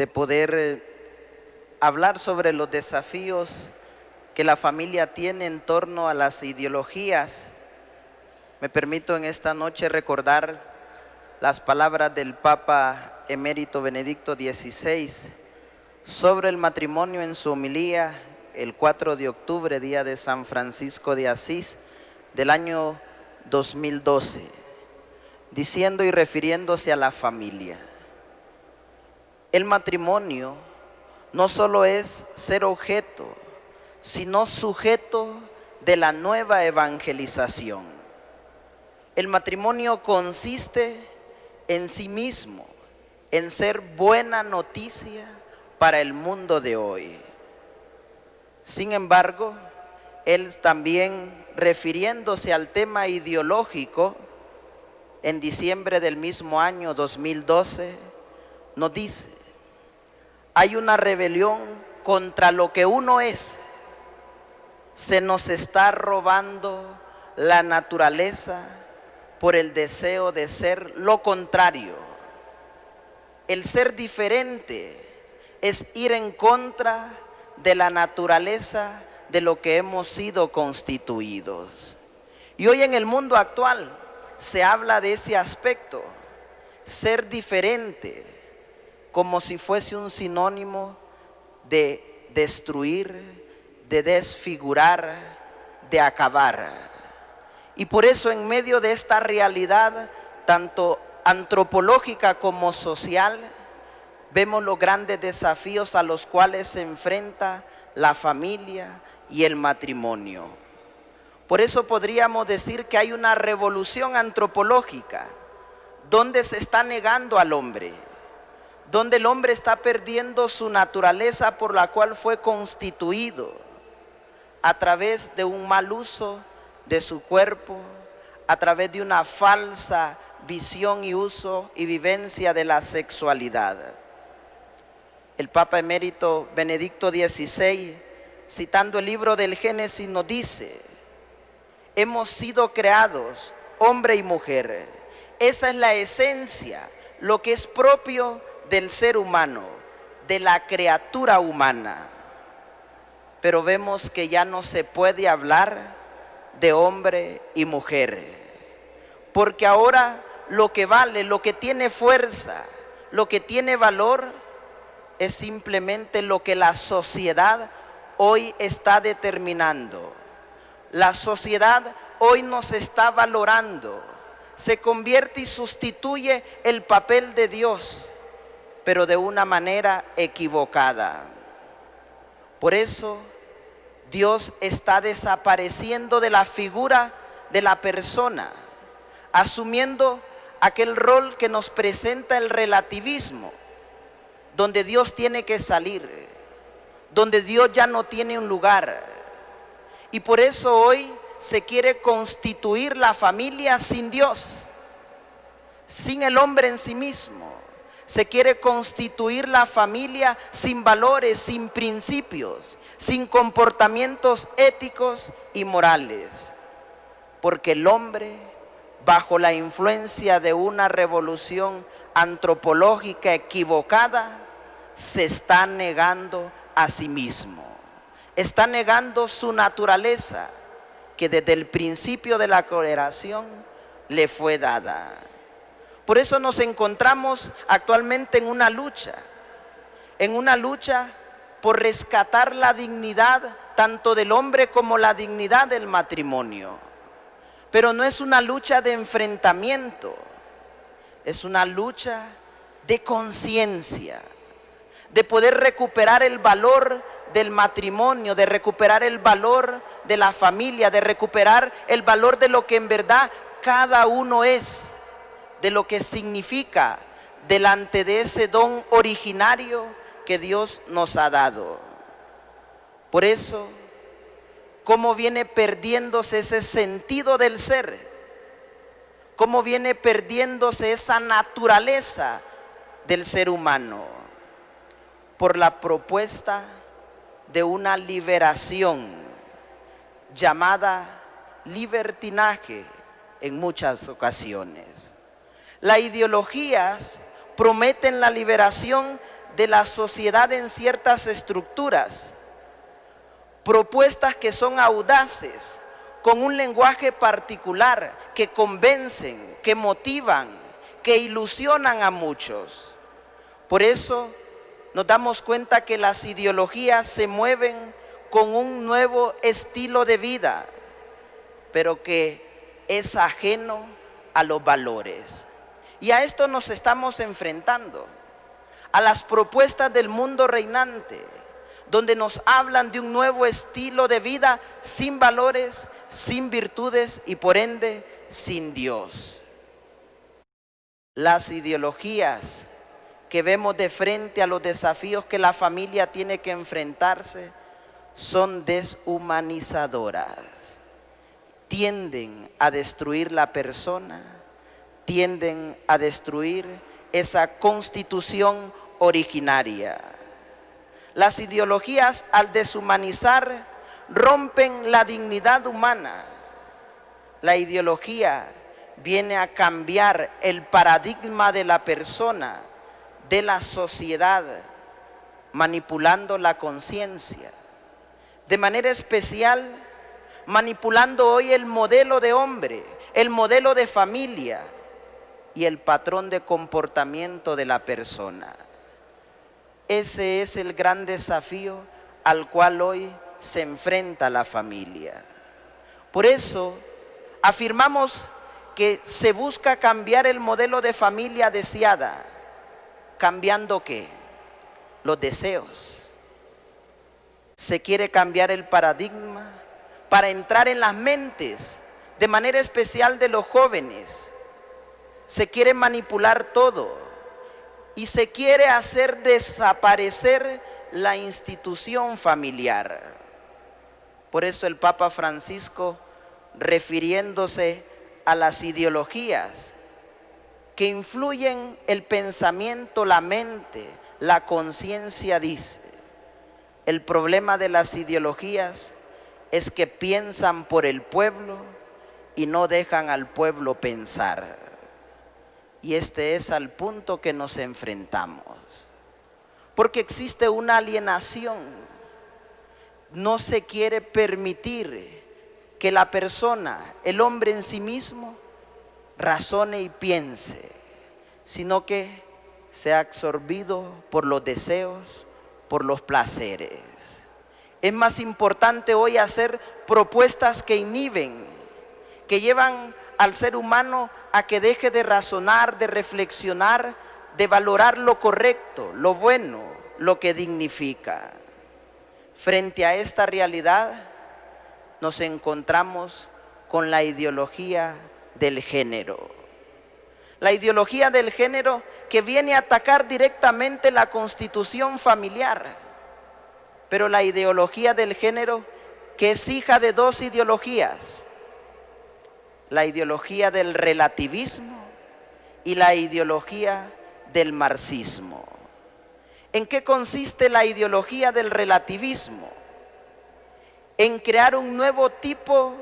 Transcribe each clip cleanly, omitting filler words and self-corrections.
de poder hablar sobre los desafíos que la familia tiene en torno a las ideologías. Me permito en esta noche recordar las palabras del Papa Emérito Benedicto XVI sobre el matrimonio en su homilía el 4 de octubre, día de San Francisco de Asís del año 2012, diciendo y refiriéndose a la familia: el matrimonio no solo es ser objeto, sino sujeto de la nueva evangelización. El matrimonio consiste en sí mismo, en ser buena noticia para el mundo de hoy. Sin embargo, él también, refiriéndose al tema ideológico, en diciembre del mismo año 2012, nos dice: hay una rebelión contra lo que uno es. Se nos está robando la naturaleza por el deseo de ser lo contrario. El ser diferente es ir en contra de la naturaleza de lo que hemos sido constituidos. Y hoy en el mundo actual se habla de ese aspecto, ser diferente, como si fuese un sinónimo de destruir, de desfigurar, de acabar. Y por eso, en medio de esta realidad, tanto antropológica como social, vemos los grandes desafíos a los cuales se enfrenta la familia y el matrimonio. Por eso podríamos decir que hay una revolución antropológica, donde se está negando al hombre, donde el hombre está perdiendo su naturaleza por la cual fue constituido, a través de un mal uso de su cuerpo, a través de una falsa visión y uso y vivencia de la sexualidad. El Papa Emérito Benedicto XVI, citando el libro del Génesis, nos dice: hemos sido creados, hombre y mujer. Esa es la esencia, lo que es propio del ser humano, de la criatura humana. Pero vemos que ya no se puede hablar de hombre y mujer, porque ahora lo que vale, lo que tiene fuerza, lo que tiene valor, es simplemente lo que la sociedad hoy está determinando. La sociedad hoy nos está valorando, se convierte y sustituye el papel de Dios, pero de una manera equivocada. Por eso Dios está desapareciendo de la figura de la persona, asumiendo aquel rol que nos presenta el relativismo, donde Dios tiene que salir, donde Dios ya no tiene un lugar. Y por eso hoy se quiere constituir la familia sin Dios, sin el hombre en sí mismo. Se quiere constituir la familia sin valores, sin principios, sin comportamientos éticos y morales. Porque el hombre, bajo la influencia de una revolución antropológica equivocada, se está negando a sí mismo. Está negando su naturaleza, que desde el principio de la creación le fue dada. Por eso nos encontramos actualmente en una lucha por rescatar la dignidad tanto del hombre como la dignidad del matrimonio. Pero no es una lucha de enfrentamiento, es una lucha de conciencia, de poder recuperar el valor del matrimonio, de recuperar el valor de la familia, de recuperar el valor de lo que en verdad cada uno es, de lo que significa delante de ese don originario que Dios nos ha dado. Por eso, ¿cómo viene perdiéndose ese sentido del ser? ¿Cómo viene perdiéndose esa naturaleza del ser humano? Por la propuesta de una liberación llamada libertinaje en muchas ocasiones. Las ideologías prometen la liberación de la sociedad en ciertas estructuras, propuestas que son audaces, con un lenguaje particular, que convencen, que motivan, que ilusionan a muchos. Por eso nos damos cuenta que las ideologías se mueven con un nuevo estilo de vida, pero que es ajeno a los valores. Y a esto nos estamos enfrentando, a las propuestas del mundo reinante, donde nos hablan de un nuevo estilo de vida sin valores, sin virtudes y por ende sin Dios. Las ideologías que vemos de frente a los desafíos que la familia tiene que enfrentarse son deshumanizadoras. Tienden a destruir la persona, tienden a destruir esa constitución originaria. Las ideologías, al deshumanizar, rompen la dignidad humana. La ideología viene a cambiar el paradigma de la persona, de la sociedad, manipulando la conciencia. De manera especial, manipulando hoy el modelo de hombre, el modelo de familia y el patrón de comportamiento de la persona. Ese es el gran desafío al cual hoy se enfrenta la familia. Por eso afirmamos que se busca cambiar el modelo de familia deseada. ¿Cambiando qué? Los deseos. Se quiere cambiar el paradigma para entrar en las mentes, de manera especial de los jóvenes. Se quiere manipular todo y se quiere hacer desaparecer la institución familiar. Por eso el Papa Francisco, refiriéndose a las ideologías que influyen el pensamiento, la mente, la conciencia, dice: el problema de las ideologías es que piensan por el pueblo y no dejan al pueblo pensar. Y este es al punto que nos enfrentamos, porque existe una alienación. No se quiere permitir que la persona, el hombre en sí mismo, razone y piense, sino que sea absorbido por los deseos, por los placeres. Es más importante hoy hacer propuestas que inhiben, que llevan al ser humano a que deje de razonar, de reflexionar, de valorar lo correcto, lo bueno, lo que dignifica. Frente a esta realidad nos encontramos con la ideología del género. La ideología del género que viene a atacar directamente la constitución familiar, pero la ideología del género que es hija de dos ideologías: la ideología del relativismo y la ideología del marxismo. ¿En qué consiste la ideología del relativismo? En crear un nuevo tipo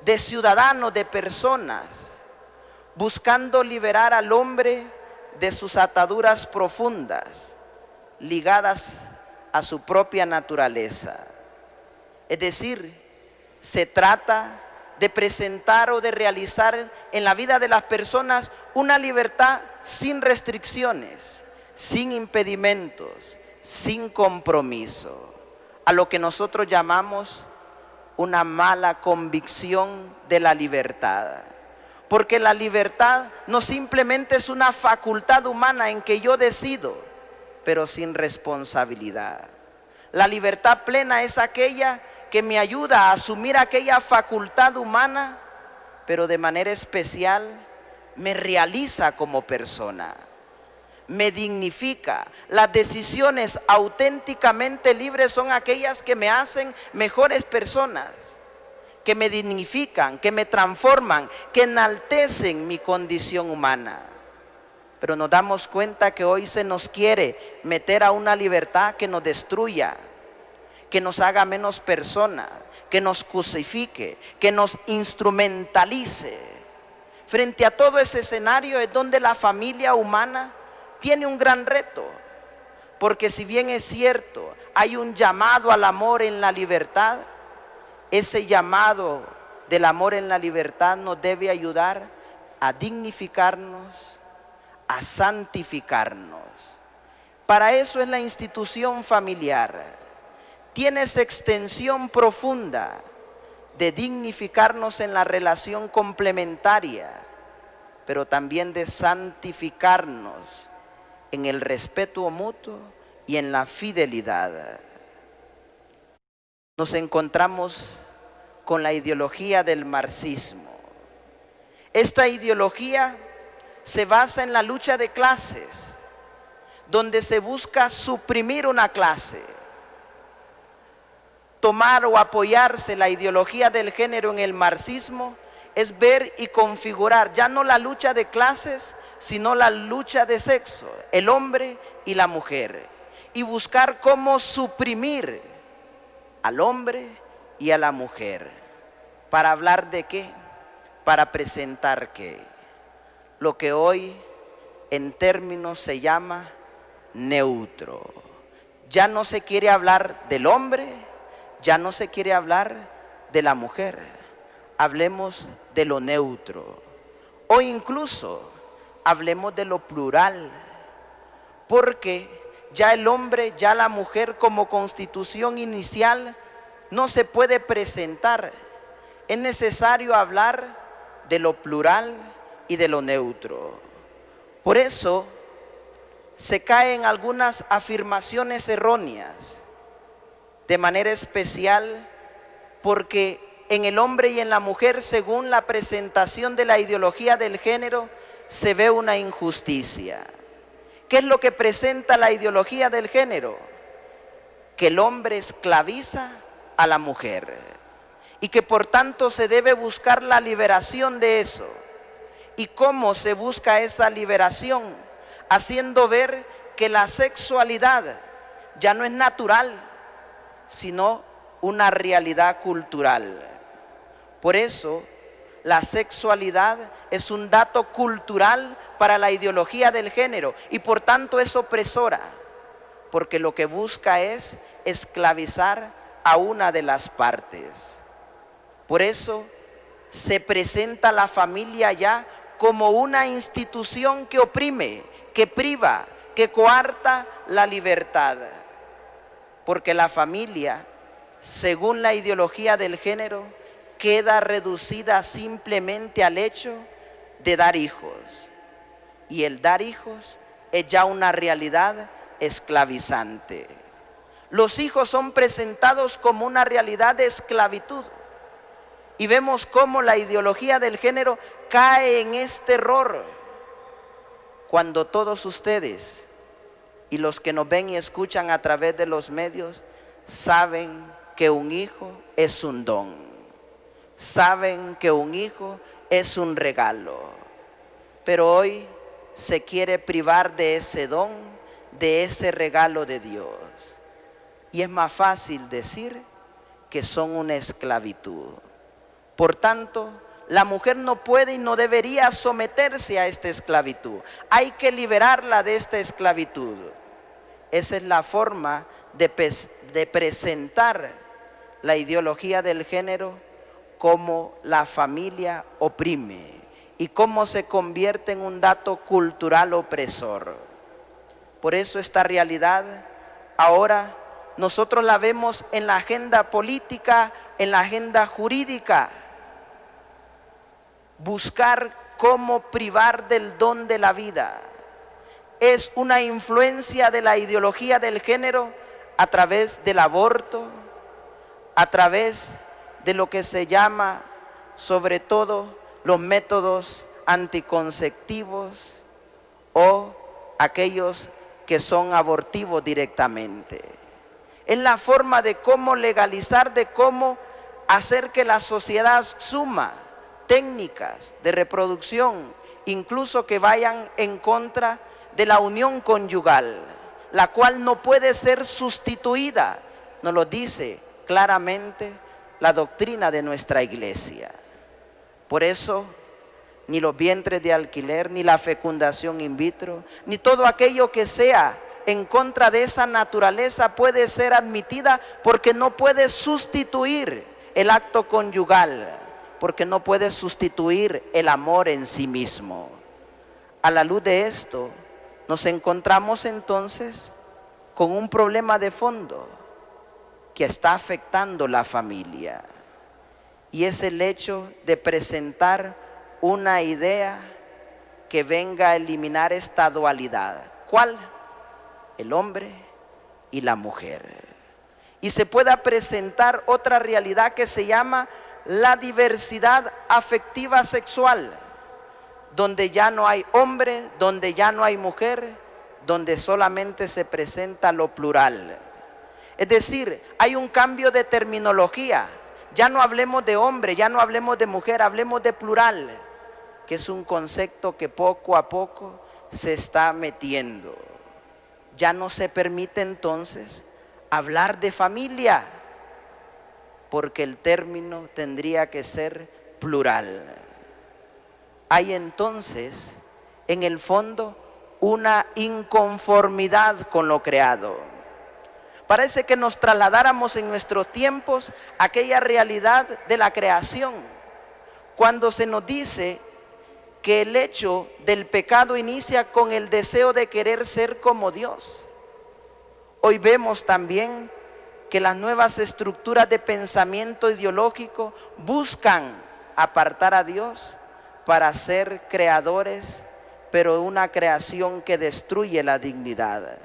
de ciudadanos, de personas, buscando liberar al hombre de sus ataduras profundas, ligadas a su propia naturaleza. Es decir, se trata de presentar o de realizar en la vida de las personas una libertad sin restricciones, sin impedimentos, sin compromiso, a lo que nosotros llamamos una mala convicción de la libertad. Porque la libertad no simplemente es una facultad humana en que yo decido, pero sin responsabilidad. La libertad plena es aquella que me ayuda a asumir aquella facultad humana, pero de manera especial me realiza como persona, me dignifica. Las decisiones auténticamente libres son aquellas que me hacen mejores personas, que me dignifican, que me transforman, que enaltecen mi condición humana. Pero nos damos cuenta que hoy se nos quiere meter a una libertad que nos destruya, que nos haga menos personas, que nos cosifique, que nos instrumentalice. Frente a todo ese escenario es donde la familia humana tiene un gran reto, Porque si bien es cierto, hay un llamado al amor en la libertad, ese llamado del amor en la libertad nos debe ayudar a dignificarnos, a santificarnos. Para eso es la institución familiar. Tiene esa extensión profunda de dignificarnos en la relación complementaria, pero también de santificarnos en el respeto mutuo y en la fidelidad. Nos encontramos con la ideología del marxismo. Esta ideología se basa en la lucha de clases, donde se busca suprimir una clase. Tomar o apoyarse la ideología del género en el marxismo es ver y configurar ya no la lucha de clases, sino la lucha de sexo, el hombre y la mujer, y buscar cómo suprimir al hombre y a la mujer. ¿Para hablar de qué? Para presentar qué. Lo que hoy en términos se llama neutro. Ya no se quiere hablar del hombre, ya no se quiere hablar de la mujer. Hablemos de lo neutro. O incluso hablemos de lo plural. Porque ya el hombre, ya la mujer como constitución inicial no se puede presentar. Es necesario hablar de lo plural y de lo neutro. Por eso se caen algunas afirmaciones erróneas, de manera especial porque en el hombre y en la mujer, según la presentación de la ideología del género, se ve una injusticia. ¿Qué es lo que presenta la ideología del género? Que el hombre esclaviza a la mujer y que por tanto se debe buscar la liberación de eso. ¿Y cómo se busca esa liberación? Haciendo ver que la sexualidad ya no es natural, sino una realidad cultural. Por eso, la sexualidad es un dato cultural para la ideología del género y por tanto es opresora, porque lo que busca es esclavizar a una de las partes. Por eso se presenta la familia ya como una institución que oprime, que priva, que coarta la libertad. Porque la familia, según la ideología del género, queda reducida simplemente al hecho de dar hijos. Y el dar hijos es ya una realidad esclavizante. Los hijos son presentados como una realidad de esclavitud. Y vemos cómo la ideología del género cae en este error. Cuando todos ustedes y los que nos ven y escuchan a través de los medios saben que un hijo es un don. Saben que un hijo es un regalo. Pero hoy se quiere privar de ese don, de ese regalo de Dios. Y es más fácil decir que son una esclavitud. Por tanto, la mujer no puede y no debería someterse a esta esclavitud. Hay que liberarla de esta esclavitud. Esa es la forma de presentar la ideología del género, cómo la familia oprime y cómo se convierte en un dato cultural opresor. Por eso esta realidad ahora nosotros la vemos en la agenda política, en la agenda jurídica. Buscar cómo privar del don de la vida es una influencia de la ideología del género a través del aborto, a través de lo que se llama sobre todo los métodos anticonceptivos o aquellos que son abortivos directamente. Es la forma de cómo legalizar, de cómo hacer que la sociedad suma técnicas de reproducción, incluso que vayan en contra de la unión conyugal, la cual no puede ser sustituida, nos lo dice claramente la doctrina de nuestra iglesia. Por eso, ni los vientres de alquiler, ni la fecundación in vitro, ni todo aquello que sea en contra de esa naturaleza puede ser admitida porque no puede sustituir el acto conyugal, porque no puede sustituir el amor en sí mismo. A la luz de esto, nos encontramos entonces con un problema de fondo que está afectando la familia, y es el hecho de presentar una idea que venga a eliminar esta dualidad. ¿Cuál? El hombre y la mujer. Y se pueda presentar otra realidad que se llama la diversidad afectiva sexual, donde ya no hay hombre, donde ya no hay mujer, donde solamente se presenta lo plural. Es decir, hay un cambio de terminología. Ya no hablemos de hombre, ya no hablemos de mujer, hablemos de plural, que es un concepto que poco a poco se está metiendo. Ya no se permite entonces hablar de familia, porque el término tendría que ser plural. Hay entonces, en el fondo, una inconformidad con lo creado. Parece que nos trasladáramos en nuestros tiempos a aquella realidad de la creación, cuando se nos dice que el hecho del pecado inicia con el deseo de querer ser como Dios. Hoy vemos también que las nuevas estructuras de pensamiento ideológico buscan apartar a Dios para ser creadores, pero una creación que destruye la dignidad.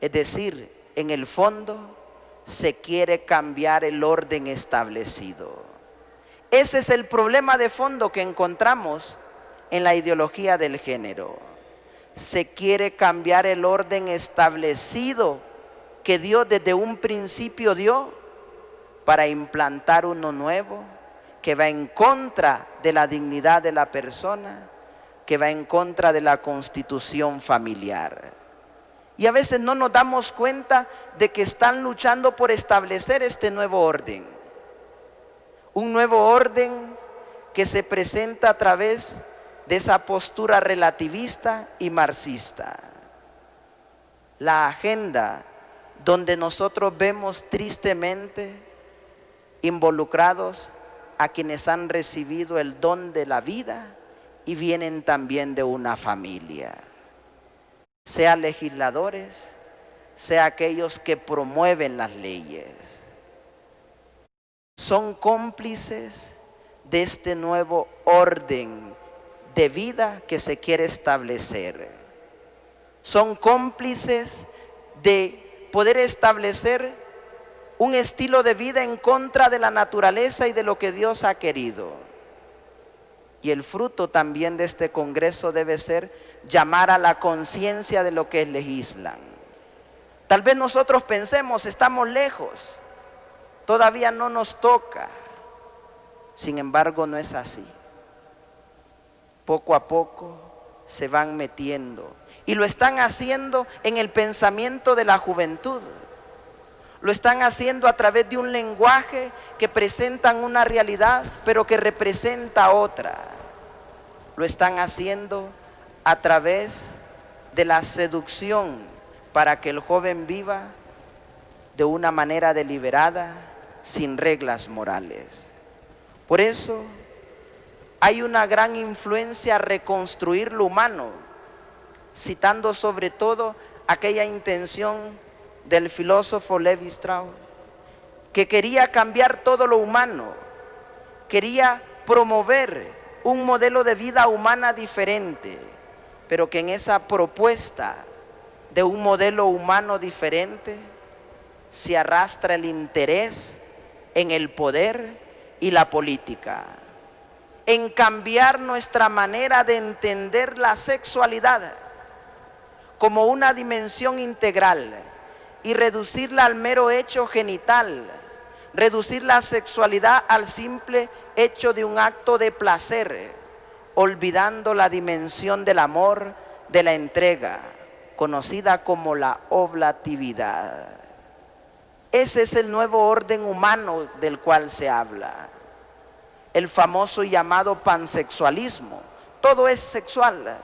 Es decir, en el fondo se quiere cambiar el orden establecido. Ese es el problema de fondo que encontramos en la ideología del género. Se quiere cambiar el orden establecido que Dios desde un principio dio para implantar uno nuevo que va en contra de la dignidad de la persona, que va en contra de la constitución familiar. Y a veces no nos damos cuenta de que están luchando por establecer este nuevo orden. Un nuevo orden que se presenta a través de esa postura relativista y marxista. La agenda donde nosotros vemos tristemente involucrados a quienes han recibido el don de la vida y vienen también de una familia. Sea legisladores, sea aquellos que promueven las leyes. Son cómplices de este nuevo orden de vida que se quiere establecer. Son cómplices de poder establecer un estilo de vida en contra de la naturaleza y de lo que Dios ha querido. Y el fruto también de este congreso debe ser llamar a la conciencia de lo que legislan. Tal vez nosotros pensemos, estamos lejos, todavía no nos toca. Sin embargo, no es así. Poco a poco se van metiendo y lo están haciendo en el pensamiento de la juventud. Lo están haciendo a través de un lenguaje que presentan una realidad, pero que representa otra. Lo están haciendo a través de la seducción para que el joven viva de una manera deliberada, sin reglas morales. Por eso hay una gran influencia a reconstruir lo humano, citando sobre todo aquella intención del filósofo Levi Strauss, que quería cambiar todo lo humano, quería promover un modelo de vida humana diferente, pero que en esa propuesta de un modelo humano diferente se arrastra el interés en el poder y la política, en cambiar nuestra manera de entender la sexualidad como una dimensión integral y reducirla al mero hecho genital, reducir la sexualidad al simple hecho de un acto de placer, olvidando la dimensión del amor, de la entrega, conocida como la oblatividad. Ese es el nuevo orden humano del cual se habla. El famoso llamado pansexualismo. Todo es sexual,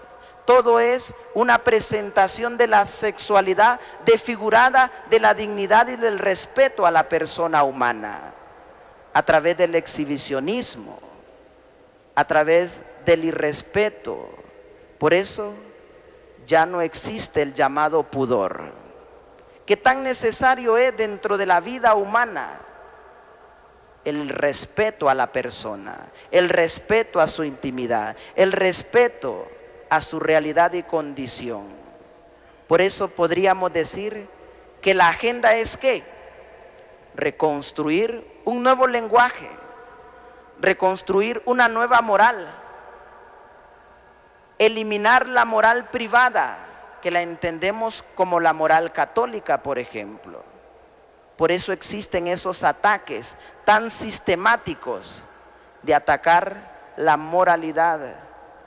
todo es una presentación de la sexualidad desfigurada de la dignidad y del respeto a la persona humana, a través del exhibicionismo, a través del irrespeto. Por eso ya no existe el llamado pudor, que tan necesario es dentro de la vida humana. El respeto a la persona, el respeto a su intimidad, el respeto a su realidad y condición. Por eso podríamos decir que la agenda es ¿qué? Reconstruir un nuevo lenguaje, reconstruir una nueva moral, eliminar la moral privada, que la entendemos como la moral católica, por ejemplo. Por eso existen esos ataques tan sistemáticos de atacar la moralidad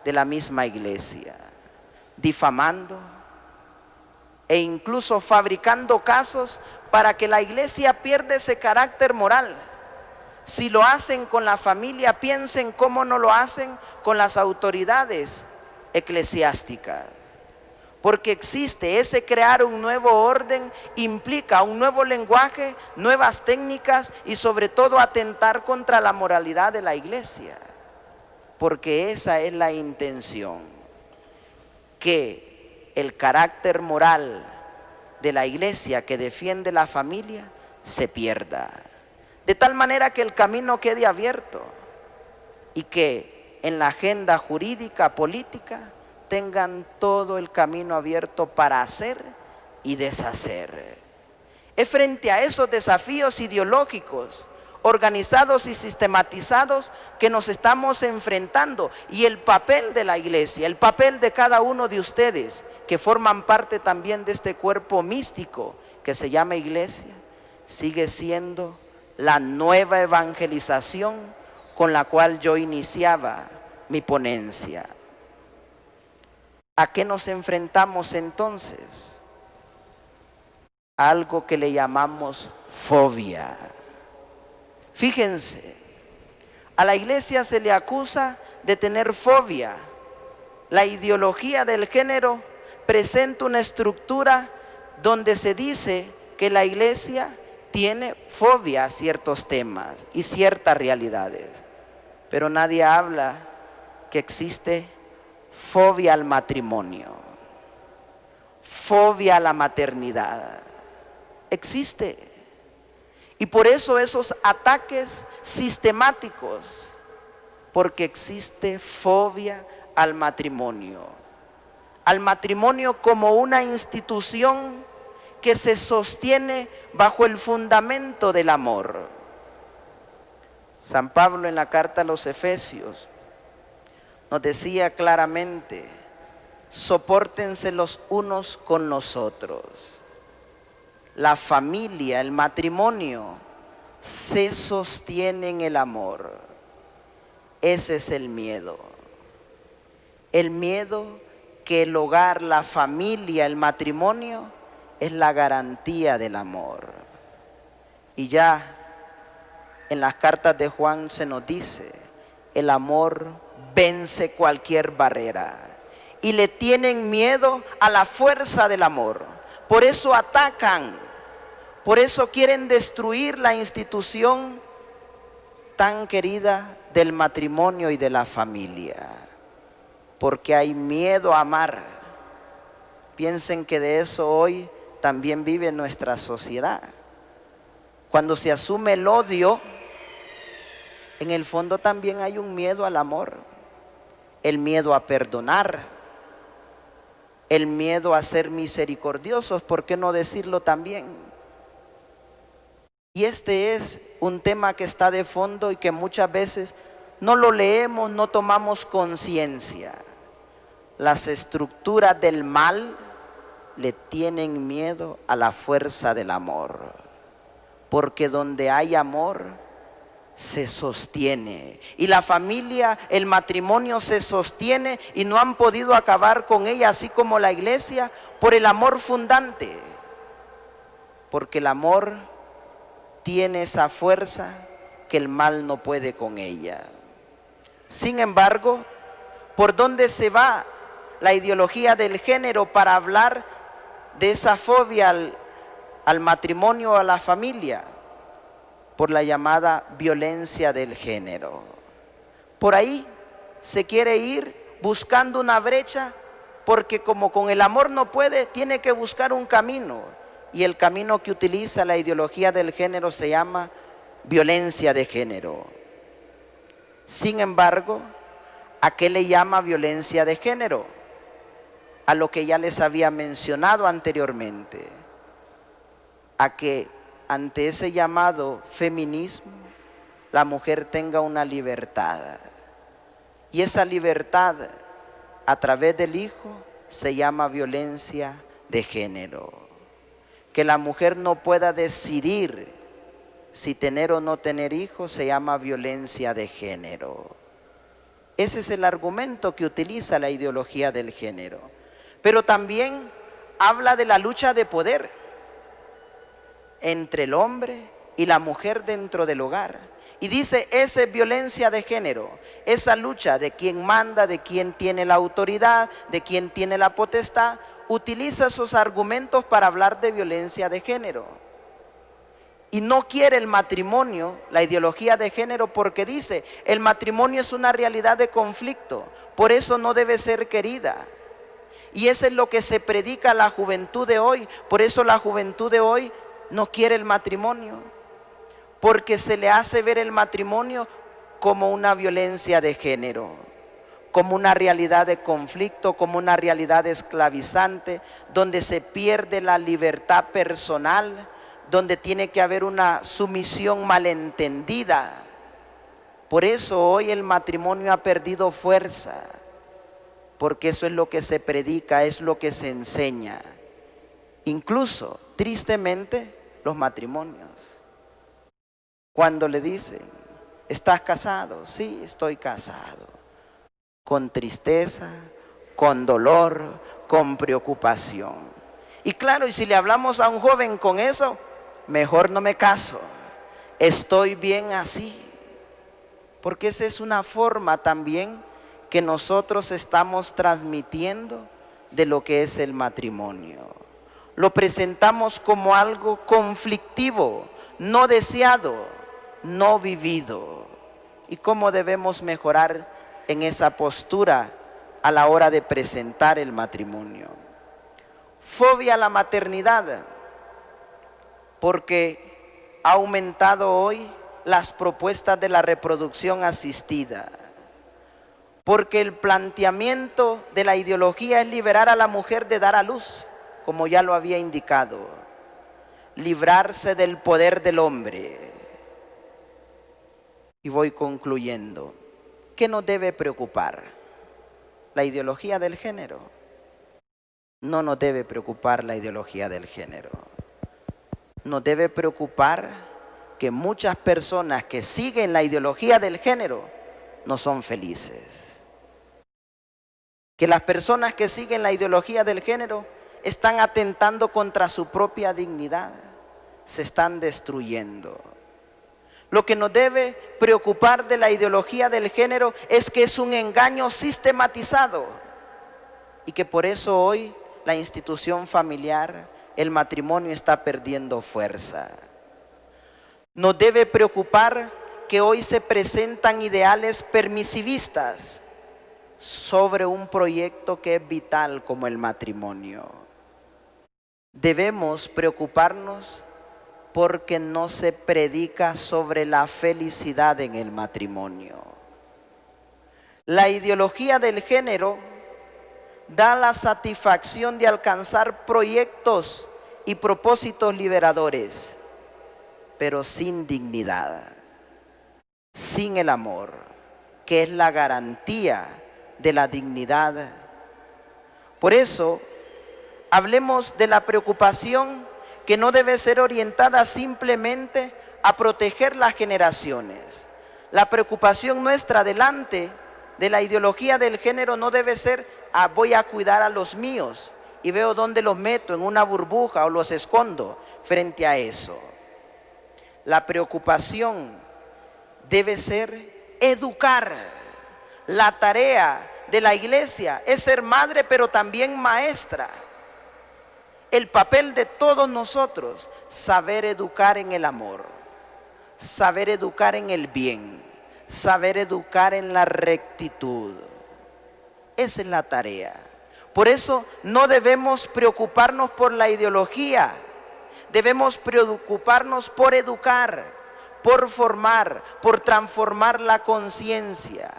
de la misma iglesia, difamando e incluso fabricando casos para que la iglesia pierda ese carácter moral. Si lo hacen con la familia, piensen cómo no lo hacen con las autoridades eclesiásticas. Porque existe ese crear un nuevo orden, implica un nuevo lenguaje, nuevas técnicas y sobre todo atentar contra la moralidad de la iglesia. Porque esa es la intención, que el carácter moral de la iglesia que defiende la familia se pierda. De tal manera que el camino quede abierto y que en la agenda jurídica, política, tengan todo el camino abierto para hacer y deshacer. Es frente a esos desafíos ideológicos, organizados y sistematizados, que nos estamos enfrentando, y el papel de la iglesia, el papel de cada uno de ustedes, que forman parte también de este cuerpo místico que se llama iglesia, sigue siendo la nueva evangelización con la cual yo iniciaba mi ponencia. ¿A qué nos enfrentamos entonces? A algo que le llamamos fobia. Fíjense, a la iglesia se le acusa de tener fobia. La ideología del género presenta una estructura donde se dice que la iglesia tiene fobia a ciertos temas y ciertas realidades, pero nadie habla que existe fobia al matrimonio, fobia a la maternidad. Existe. Y por eso esos ataques sistemáticos, porque existe fobia al matrimonio como una institución que se sostiene bajo el fundamento del amor. San Pablo en la carta a los Efesios nos decía claramente: sopórtense los unos con los otros. La familia, el matrimonio, se sostiene en el amor. Ese es el miedo. El miedo que el hogar, la familia, el matrimonio es la garantía del amor. Y ya en las cartas de Juan se nos dice: el amor vence cualquier barrera, y le tienen miedo a la fuerza del amor. Por eso atacan, por eso quieren destruir la institución tan querida del matrimonio y de la familia, porque hay miedo a amar. Piensen que de eso hoy también vive nuestra sociedad. Cuando se asume el odio, en el fondo también hay un miedo al amor, el miedo a perdonar, el miedo a ser misericordiosos, ¿por qué no decirlo también? Y este es un tema que está de fondo y que muchas veces no lo leemos, no tomamos conciencia. Las estructuras del mal le tienen miedo a la fuerza del amor, porque donde hay amor se sostiene, y la familia, el matrimonio se sostiene, y no han podido acabar con ella, así como la iglesia, por el amor fundante, porque el amor tiene esa fuerza que el mal no puede con ella. Sin embargo, ¿por dónde se va la ideología del género para hablar de esa fobia al matrimonio o a la familia, por la llamada violencia del género. Por ahí se quiere ir buscando una brecha, porque como con el amor no puede, tiene que buscar un camino, y el camino que utiliza la ideología del género se llama violencia de género. Sin embargo, ¿a qué le llama violencia de género? A lo que ya les había mencionado anteriormente, a que ante ese llamado feminismo, la mujer tenga una libertad. Y esa libertad a través del hijo se llama violencia de género. Que la mujer no pueda decidir si tener o no tener hijos se llama violencia de género. Ese es el argumento que utiliza la ideología del género. Pero también habla de la lucha de poder entre el hombre y la mujer dentro del hogar. Y dice, esa es violencia de género, esa lucha de quien manda, de quien tiene la autoridad, de quien tiene la potestad, utiliza esos argumentos para hablar de violencia de género. Y no quiere el matrimonio, la ideología de género, porque dice, el matrimonio es una realidad de conflicto, por eso no debe ser querida. Y eso es lo que se predica a la juventud de hoy, por eso la juventud de hoy no quiere el matrimonio, porque se le hace ver el matrimonio como una violencia de género, como una realidad de conflicto, como una realidad esclavizante, donde se pierde la libertad personal, donde tiene que haber una sumisión malentendida. Por eso hoy el matrimonio ha perdido fuerza, porque eso es lo que se predica, es lo que se enseña. Incluso, tristemente, los matrimonios. Cuando le dicen, ¿estás casado? Sí, estoy casado. Con tristeza, con dolor, con preocupación. Y claro, y si le hablamos a un joven con eso, mejor no me caso, estoy bien así. Porque esa es una forma también que nosotros estamos transmitiendo de lo que es el matrimonio. Lo presentamos como algo conflictivo, no deseado, no vivido. ¿Y cómo debemos mejorar en esa postura a la hora de presentar el matrimonio? Fobia a la maternidad, porque ha aumentado hoy las propuestas de la reproducción asistida, porque el planteamiento de la ideología es liberar a la mujer de dar a luz, como ya lo había indicado, librarse del poder del hombre. Y voy concluyendo. ¿Qué nos debe preocupar? ¿La ideología del género? No nos debe preocupar la ideología del género. Nos debe preocupar que muchas personas que siguen la ideología del género no son felices. Que las personas que siguen la ideología del género están atentando contra su propia dignidad, se están destruyendo. Lo que nos debe preocupar de la ideología del género es que es un engaño sistematizado y que por eso hoy la institución familiar, el matrimonio está perdiendo fuerza. Nos debe preocupar que hoy se presentan ideales permisivistas sobre un proyecto que es vital como el matrimonio. Debemos preocuparnos porque no se predica sobre la felicidad en el matrimonio. La ideología del género da la satisfacción de alcanzar proyectos y propósitos liberadores, pero sin dignidad, sin el amor, que es la garantía de la dignidad. Por eso, hablemos de la preocupación que no debe ser orientada simplemente a proteger las generaciones. La preocupación nuestra delante de la ideología del género no debe ser, voy a cuidar a los míos y veo dónde los meto, en una burbuja o los escondo frente a eso. La preocupación debe ser educar. La tarea de la iglesia es ser madre, pero también maestra. El papel de todos nosotros, saber educar en el amor, saber educar en el bien, saber educar en la rectitud. Esa es la tarea. Por eso no debemos preocuparnos por la ideología, debemos preocuparnos por educar, por formar, por transformar la conciencia,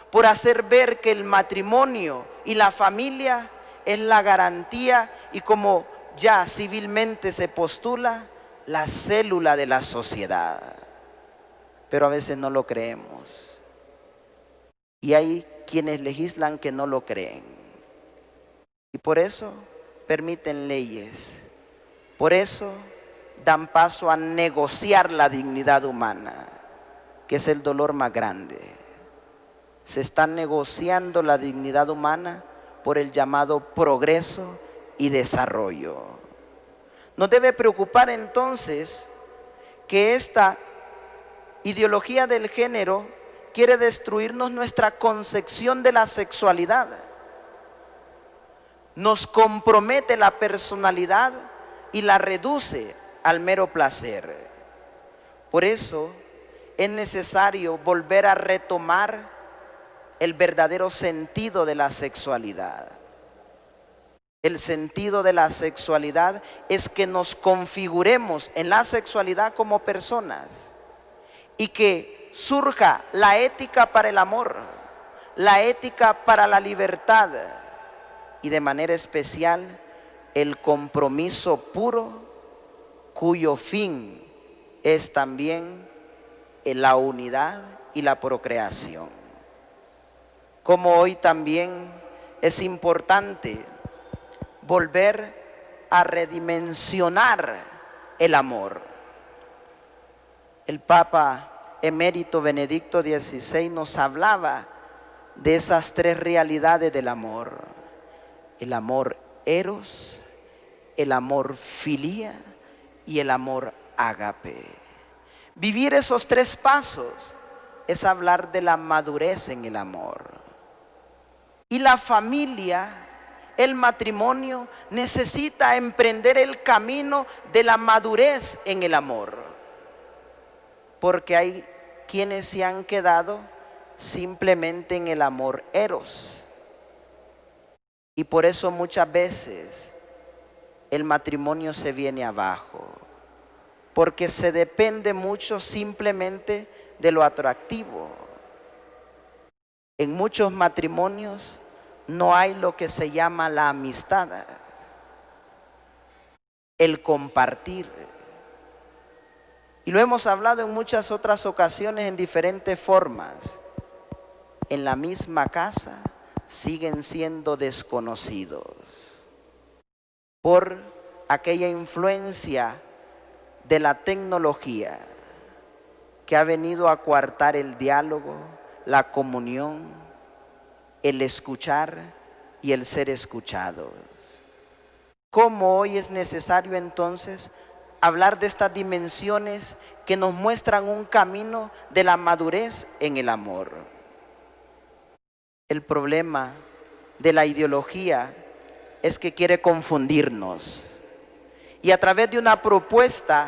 por hacer ver que el matrimonio y la familia es la garantía y, como ya civilmente se postula, la célula de la sociedad. Pero a veces no lo creemos. Y hay quienes legislan que no lo creen. Y por eso permiten leyes. Por eso dan paso a negociar la dignidad humana, que es el dolor más grande. Se está negociando la dignidad humana por el llamado progreso y desarrollo. Nos debe preocupar entonces que esta ideología del género quiere destruirnos nuestra concepción de la sexualidad. Nos compromete la personalidad y la reduce al mero placer. Por eso es necesario volver a retomar el verdadero sentido de la sexualidad. El sentido de la sexualidad es que nos configuremos en la sexualidad como personas y que surja la ética para el amor, la ética para la libertad y de manera especial el compromiso puro, cuyo fin es también la unidad y la procreación. Como hoy también es importante volver a redimensionar el amor. El Papa emérito Benedicto XVI nos hablaba de esas tres realidades del amor: el amor eros, el amor filía y el amor ágape. Vivir esos tres pasos es hablar de la madurez en el amor. Y la familia, el matrimonio, necesita emprender el camino de la madurez en el amor. Porque hay quienes se han quedado simplemente en el amor eros. Y por eso muchas veces el matrimonio se viene abajo. Porque se depende mucho simplemente de lo atractivo. En muchos matrimonios no hay lo que se llama la amistad, el compartir. Y lo hemos hablado en muchas otras ocasiones en diferentes formas. En la misma casa siguen siendo desconocidos por aquella influencia de la tecnología que ha venido a coartar el diálogo, la comunión, el escuchar y el ser escuchados. ¿Cómo hoy es necesario entonces hablar de estas dimensiones que nos muestran un camino de la madurez en el amor? El problema de la ideología es que quiere confundirnos, y a través de una propuesta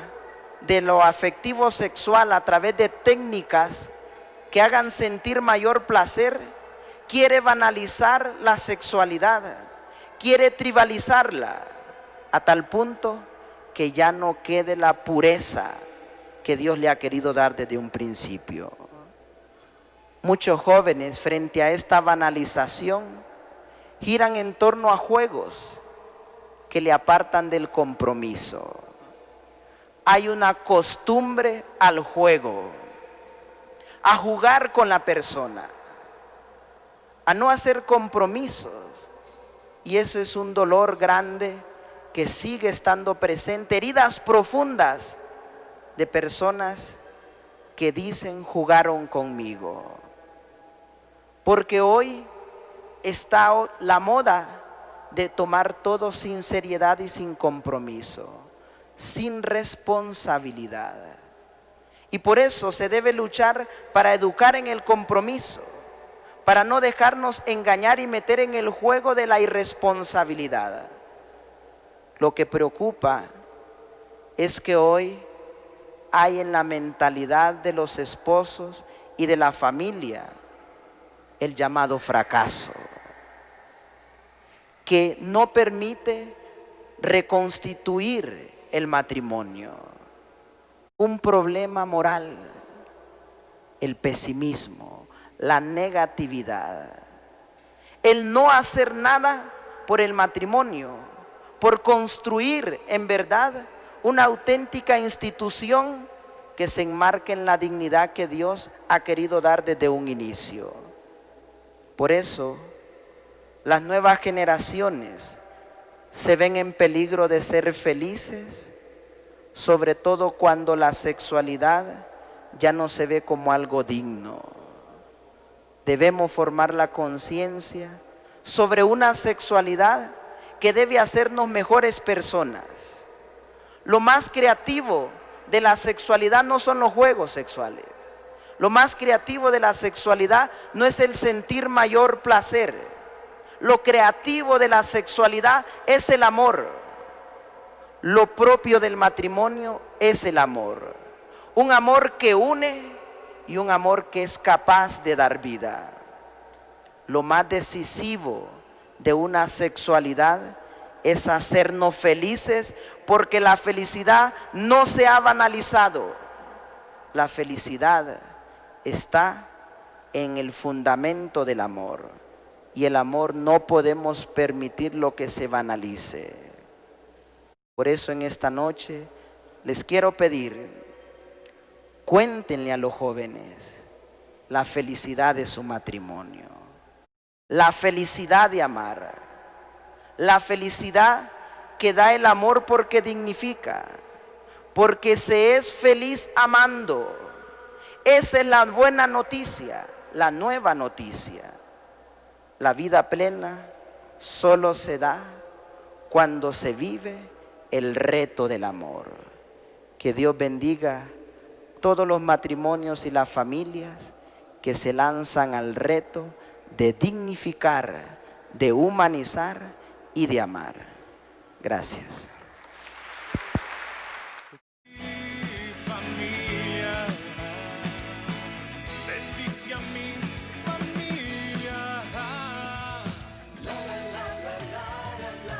de lo afectivo sexual, a través de técnicas que hagan sentir mayor placer, quiere banalizar la sexualidad, quiere tribalizarla a tal punto que ya no quede la pureza que Dios le ha querido dar desde un principio. Muchos jóvenes, frente a esta banalización, giran en torno a juegos que le apartan del compromiso. Hay una costumbre al juego, a jugar con la persona, a no hacer compromisos, y eso es un dolor grande que sigue estando presente, heridas profundas de personas que dicen jugaron conmigo. Porque hoy está la moda de tomar todo sin seriedad y sin compromiso, sin responsabilidad. Y por eso se debe luchar para educar en el compromiso, para no dejarnos engañar y meter en el juego de la irresponsabilidad. Lo que preocupa es que hoy hay en la mentalidad de los esposos y de la familia el llamado fracaso, que no permite reconstituir el matrimonio. Un problema moral, el pesimismo, la negatividad, el no hacer nada por el matrimonio, por construir en verdad una auténtica institución que se enmarque en la dignidad que Dios ha querido dar desde un inicio. Por eso, las nuevas generaciones se ven en peligro de ser felices, sobre todo cuando la sexualidad ya no se ve como algo digno. Debemos formar la conciencia sobre una sexualidad que debe hacernos mejores personas. Lo más creativo de la sexualidad no son los juegos sexuales. Lo más creativo de la sexualidad no es el sentir mayor placer. Lo creativo de la sexualidad es el amor. Lo propio del matrimonio es el amor. Un amor que une y un amor que es capaz de dar vida. Lo más decisivo de una sexualidad es hacernos felices, porque la felicidad no se ha banalizado. La felicidad está en el fundamento del amor, y el amor no podemos permitirlo que se banalice. Por eso en esta noche les quiero pedir, cuéntenle a los jóvenes la felicidad de su matrimonio, la felicidad de amar, la felicidad que da el amor porque dignifica, porque se es feliz amando. Esa es la buena noticia, la nueva noticia. La vida plena solo se da cuando se vive el reto del amor. Que Dios bendiga todos los matrimonios y las familias que se lanzan al reto de dignificar, de humanizar y de amar. Gracias.